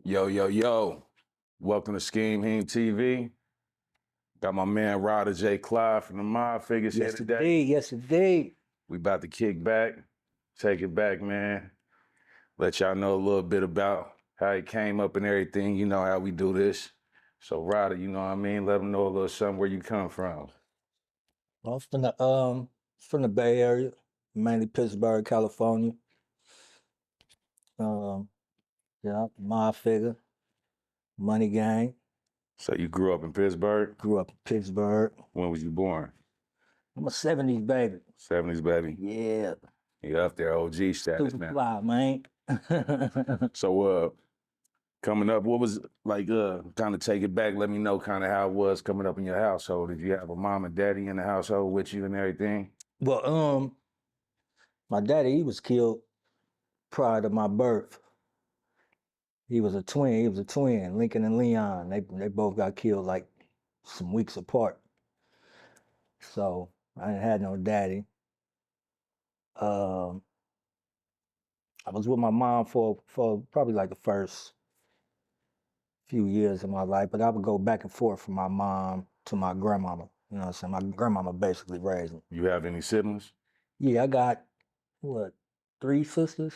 Yo, yo, yo. Welcome to Scheme Heme TV. Got my man Rydah J. Klyde from the Mob Figures here Yes, today. indeed. Yes, indeed. We about to kick back, take it back, man. Let y'all know a little bit about how it came up and everything. You know how we do this. So Rydah, you know what I mean? Let them know a little something where you come from. I'm from the Bay Area, mainly Pittsburgh, California. Um, my figure, money gang. So you grew up in Pittsburgh? Grew up in Pittsburgh. When was you born? I'm a '70s baby. 70s, baby. Yeah, You up there, OG status super now. fly, man. So coming up, what was like kind of take it back, let me know kind of how it was coming up in your household. Did you have a mom and daddy in the household with you and everything? Well, my daddy, he was killed prior to my birth. He was a twin. He was a twin, Lincoln and Leon. They both got killed like some weeks apart. So I didn't have no daddy. Um, I was with my mom for probably like the first few years of my life, but I would go back and forth from my mom to my grandmama. You know what I'm saying? My grandmama basically raised me. You have any siblings? Yeah, I got what, three sisters?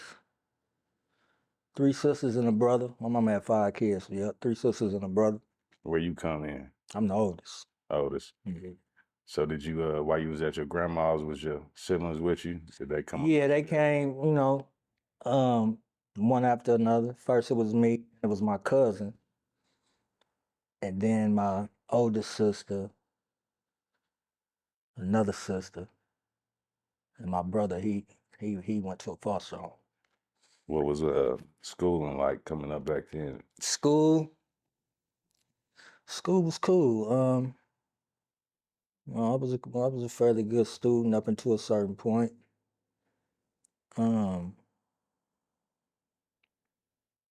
Three sisters and a brother. My mama had 5 kids. So yeah, three sisters and a brother. Where you come in? I'm the oldest. Oldest. Mhm. So did you while you was at your grandma's, was your siblings with you? Did they come up? Yeah, they came, one after another. First it was me, it was my cousin, and then my oldest sister, another sister, and my brother, he went to a foster home. What was schooling like coming up back then? School was cool. I was a fairly good student up until a certain point. Um,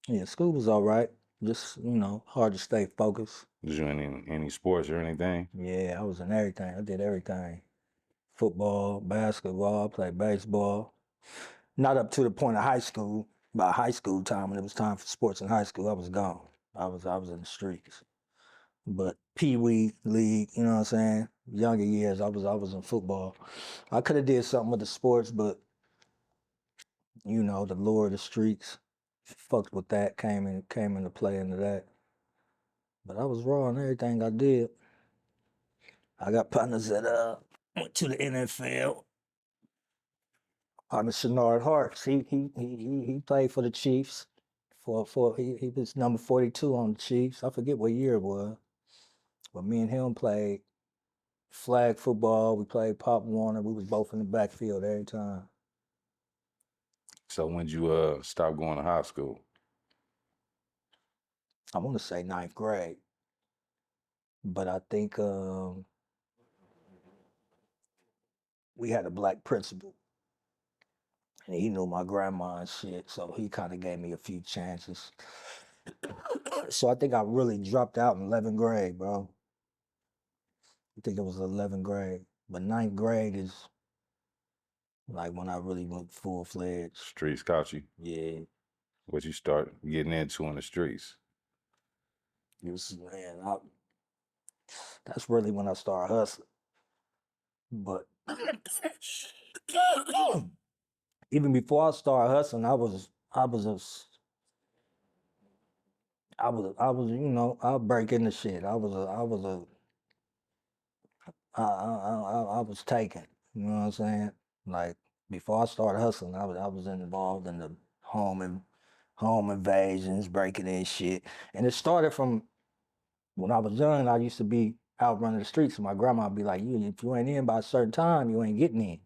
yeah, school was all right. Just hard to stay focused. Did you in any sports or anything? Yeah, I was in everything. I did everything. Football, basketball, played baseball. Not up to the point of high school. By high school time, when it was time for sports in high school, I was gone. I was in the streets. But Pee Wee League, you know what I'm saying? Younger years, I was in football. I could have did something with the sports, but the lure of the streets fucked with that, came into play into that. But I was raw in everything I did. I got partners that went to the NFL. Partner Shenard Harts, he played for the Chiefs. He was number 42 on the Chiefs. I forget what year it was. But me and him played flag football. We played Pop Warner. We was both in the backfield every time. So when did you stop going to high school? I want to say ninth grade, but I think we had a black principal, and he knew my grandma and shit, so he kind of gave me a few chances. So I think I really dropped out in 11th grade, bro. I think it was 11th grade, but ninth grade is like when I really went full-fledged. Streets caught you? Yeah. What you start getting into in the streets? It was, man, that's really when I started hustling. But even before I started hustling, I'll break into shit. I was taken. You know what I'm saying? Like before I started hustling, I was involved in the home invasions, breaking in shit. And it started from when I was young. I used to be out running the streets, and my grandma would be like, if you ain't in by a certain time, you ain't getting in."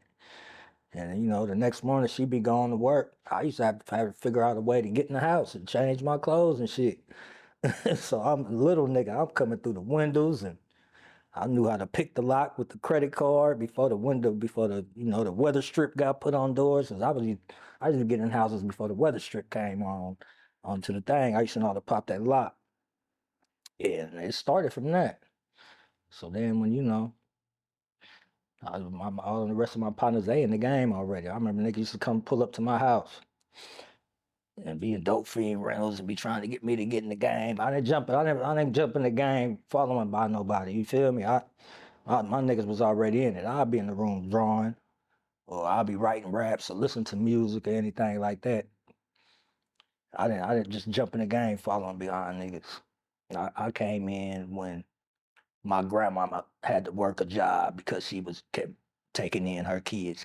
And the next morning she'd be going to work. I used to have to figure out a way to get in the house and change my clothes and shit. So I'm a little nigga. I'm coming through the windows, and I knew how to pick the lock with the credit card before the weather strip got put on doors. Cause I used to get in houses before the weather strip came onto the thing. I used to know how to pop that lock. Yeah, and it started from that. So then when all the rest of my partners, they in the game already. I remember niggas used to come pull up to my house. and be in dope fiend rentals and be trying to get me to get in the game. I didn't jump in the game following by nobody. You feel me? My niggas was already in it. I'll be in the room drawing, or I'll be writing raps or listening to music or anything like that. I didn't just jump in the game following behind niggas. I came in when my grandmama had to work a job because she was kept taking in her kids.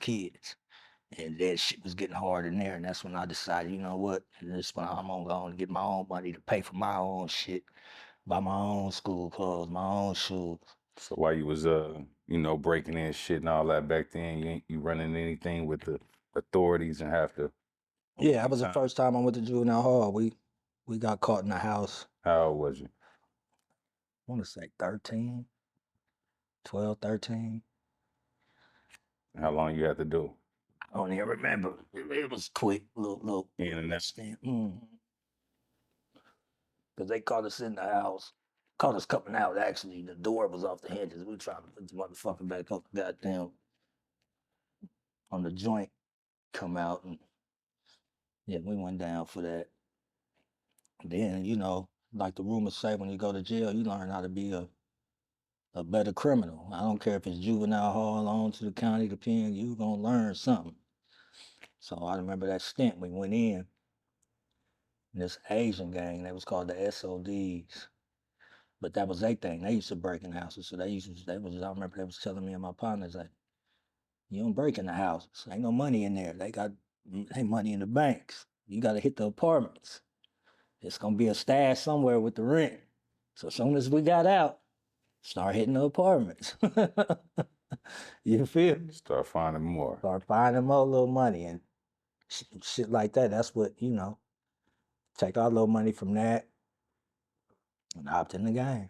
And that shit was getting hard in there. And that's when I decided, you know what? This when I'm gonna go and get my own money to pay for my own shit, buy my own school clothes, my own shoes. So while you was you know, breaking in shit and all that back then, you running anything with the authorities and have to. Yeah, that was the first time I went to juvenile hall. We got caught in the house. How old was you? I want to say 13, 12, 13. How long you had to do? I don't even remember. It was quick, little. In and that's Because they caught us in the house. Caught us coming out, actually. The door was off the hinges. We trying to put the motherfucker back up, goddamn, on the joint, come out. And yeah, we went down for that. Then, you know, like the rumors say, when you go to jail, you learn how to be a better criminal. I don't care if it's juvenile hall on to the county, the pen, you gonna learn something. So I remember that stint we went in. This Asian gang, they was called the SODs. But that was their thing. They used to break in houses. So I remember they was telling me and my partners, like, you don't break in the houses. Ain't no money in there. They got money in the banks. You gotta hit the apartments. It's gonna be a stash somewhere with the rent. So as soon as we got out, start hitting the apartments. You feel me? start finding more. Start finding more little money and shit like that. That's what, you know, take our little money from that and hopped in the game.